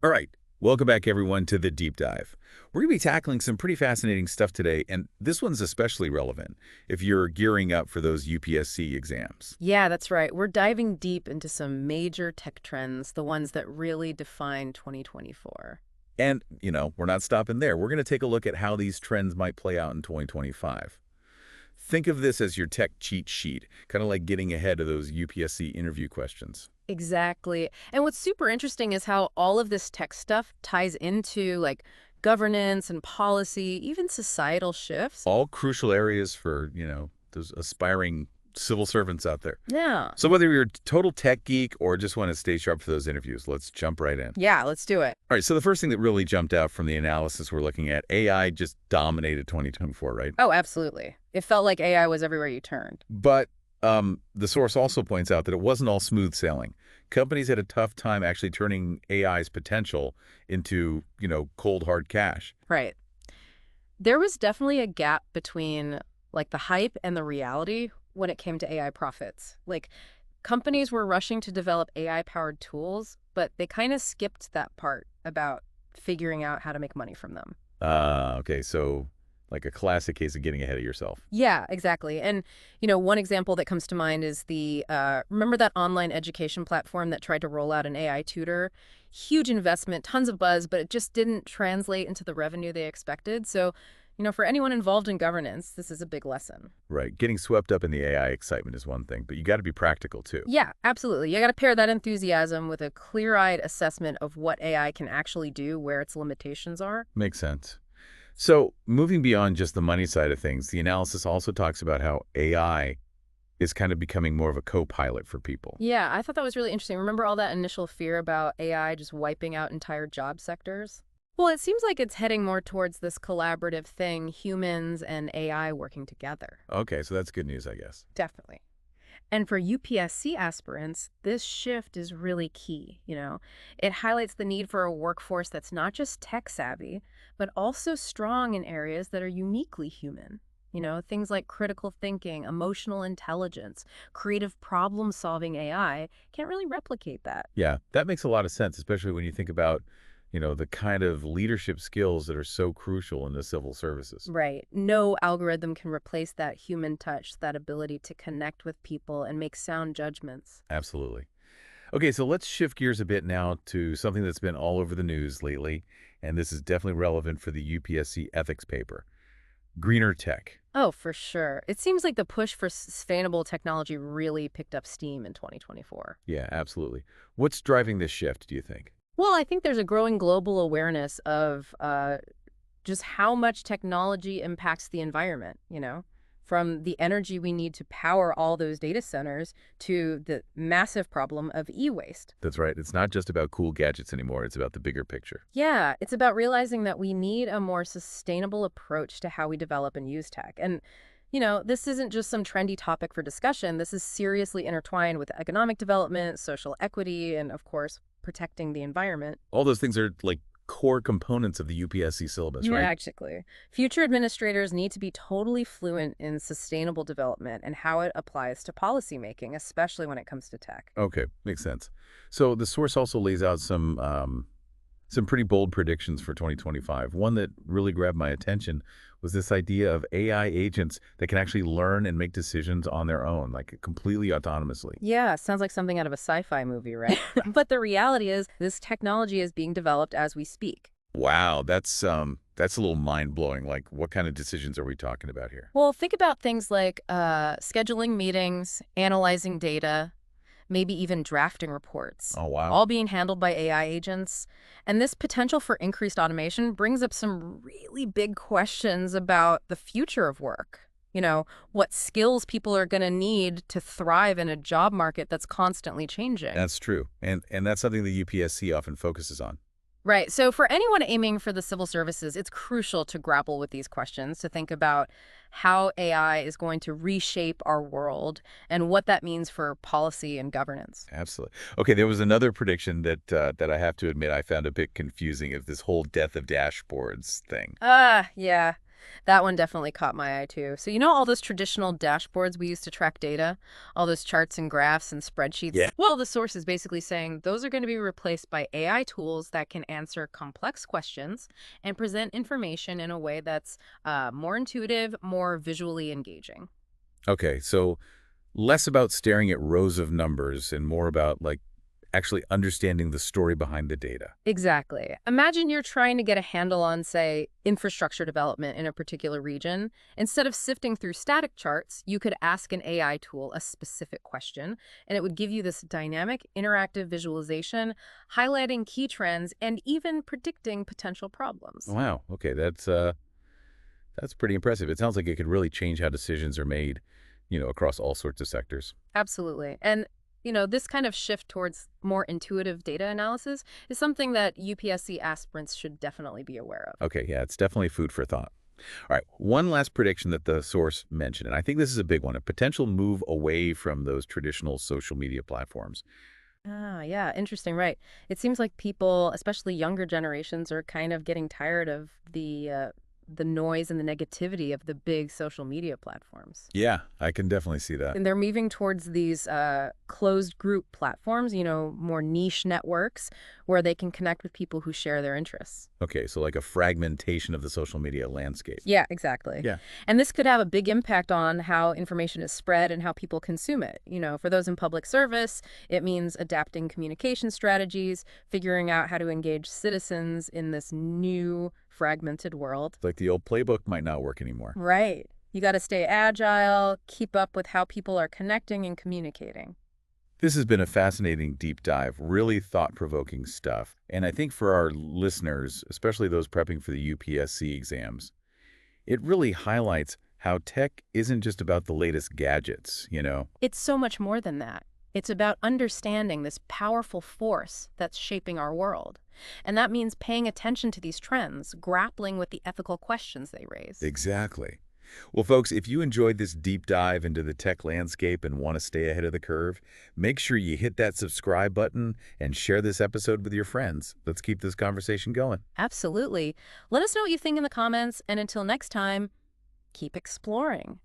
All right, welcome back everyone to the deep dive. We're going to be tackling some pretty fascinating stuff today, and this one's especially relevant if you're gearing up for those UPSC exams. Yeah, that's right. We're diving deep into some major tech trends, the ones that really define 2024. And, we're not stopping there. We're going to take a look at how these trends might play out in 2025. Think of this as your tech cheat sheet, kind of like getting ahead of those UPSC interview questions. Exactly. And what's super interesting is how all of this tech stuff ties into governance and policy, even societal shifts. All crucial areas for, those aspiring civil servants out there. Yeah. So whether you're a total tech geek or just want to stay sharp for those interviews, let's jump right in. Yeah, let's do it. All right, so the first thing that really jumped out from the analysis we're looking at, AI just dominated 2024, right? Oh, absolutely. It felt like AI was everywhere you turned. But the source also points out that it wasn't all smooth sailing. Companies had a tough time actually turning AI's potential into, cold, hard cash. Right. There was definitely a gap between the hype and the reality when it came to AI profits. Companies were rushing to develop AI-powered tools, but they kind of skipped that part about figuring out how to make money from them. Okay, so like a classic case of getting ahead of yourself. Yeah, exactly. And, one example that comes to mind is remember that online education platform that tried to roll out an AI tutor? Huge investment, tons of buzz, but it just didn't translate into the revenue they expected. So, for anyone involved in governance, this is a big lesson. Right, getting swept up in the AI excitement is one thing, but you got to be practical too. Yeah, absolutely. You got to pair that enthusiasm with a clear-eyed assessment of what AI can actually do, where its limitations are. Makes sense. So moving beyond just the money side of things, the analysis also talks about how AI is kind of becoming more of a co-pilot for people. Yeah, I thought that was really interesting. Remember all that initial fear about AI just wiping out entire job sectors? Well, it seems like it's heading more towards this collaborative thing, humans and AI working together. Okay, so that's good news, I guess. Definitely. And for UPSC aspirants, this shift is really key. It highlights the need for a workforce that's not just tech savvy, but also strong in areas that are uniquely human. Things like critical thinking, emotional intelligence, creative problem-solving AI can't really replicate that. Yeah, that makes a lot of sense, especially when you think about, the kind of leadership skills that are so crucial in the civil services. Right. No algorithm can replace that human touch, that ability to connect with people and make sound judgments. Absolutely. Okay, so let's shift gears a bit now to something that's been all over the news lately, and this is definitely relevant for the UPSC ethics paper. Greener tech. Oh, for sure. It seems like the push for sustainable technology really picked up steam in 2024. Yeah, absolutely. What's driving this shift, do you think? Well, I think there's a growing global awareness of just how much technology impacts the environment. From the energy we need to power all those data centers to the massive problem of e-waste. That's right. It's not just about cool gadgets anymore. It's about the bigger picture. Yeah, it's about realizing that we need a more sustainable approach to how we develop and use tech. And, this isn't just some trendy topic for discussion. This is seriously intertwined with economic development, social equity, and, of course, protecting the environment. All those things are like core components of the UPSC syllabus, Yeah, right? actually. Future administrators need to be totally fluent in sustainable development and how it applies to policymaking, especially when it comes to tech. Okay, makes sense. So the source also lays out some pretty bold predictions for 2025. One that really grabbed my attention was this idea of AI agents that can actually learn and make decisions on their own, like completely autonomously. Yeah, sounds like something out of a sci-fi movie, right? But the reality is this technology is being developed as we speak. Wow, that's a little mind-blowing. Like, what kind of decisions are we talking about here? Well, think about things like scheduling meetings, analyzing data, maybe even drafting reports, Oh, wow. all being handled by AI agents. And this potential for increased automation brings up some really big questions about the future of work. What skills people are going to need to thrive in a job market that's constantly changing. That's true. And that's something the UPSC often focuses on. Right. So for anyone aiming for the civil services, it's crucial to grapple with these questions, to think about how AI is going to reshape our world and what that means for policy and governance. Absolutely. Okay, there was another prediction that I have to admit I found a bit confusing of this whole death of dashboards thing. Yeah. That one definitely caught my eye too. So all those traditional dashboards we use to track data, all those charts and graphs and spreadsheets? Yeah. Well, the source is basically saying those are going to be replaced by AI tools that can answer complex questions and present information in a way that's more intuitive, more visually engaging. Okay, so less about staring at rows of numbers and more about, like, actually understanding the story behind the data. Exactly. Imagine you're trying to get a handle on, say, infrastructure development in a particular region. Instead of sifting through static charts, you could ask an AI tool a specific question, and it would give you this dynamic, interactive visualization, highlighting key trends and even predicting potential problems. Wow, okay, that's pretty impressive. It sounds like it could really change how decisions are made, across all sorts of sectors. Absolutely. And this kind of shift towards more intuitive data analysis is something that UPSC aspirants should definitely be aware of. Okay, yeah, it's definitely food for thought. All right, one last prediction that the source mentioned, and I think this is a big one, a potential move away from those traditional social media platforms. Ah, yeah, interesting, right. It seems like people, especially younger generations, are kind of getting tired of the noise and the negativity of the big social media platforms. Yeah, I can definitely see that. And they're moving towards these closed group platforms, more niche networks where they can connect with people who share their interests. Okay, so like a fragmentation of the social media landscape. Yeah, exactly. Yeah. And this could have a big impact on how information is spread and how people consume it. For those in public service, it means adapting communication strategies, figuring out how to engage citizens in this new fragmented world. It's like the old playbook might not work anymore. Right. You got to stay agile, keep up with how people are connecting and communicating. This has been a fascinating deep dive, really thought-provoking stuff. And I think for our listeners, especially those prepping for the UPSC exams, it really highlights how tech isn't just about the latest gadgets. It's so much more than that. It's about understanding this powerful force that's shaping our world. And that means paying attention to these trends, grappling with the ethical questions they raise. Exactly. Well, folks, if you enjoyed this deep dive into the tech landscape and want to stay ahead of the curve, make sure you hit that subscribe button and share this episode with your friends. Let's keep this conversation going. Absolutely. Let us know what you think in the comments, and until next time, keep exploring.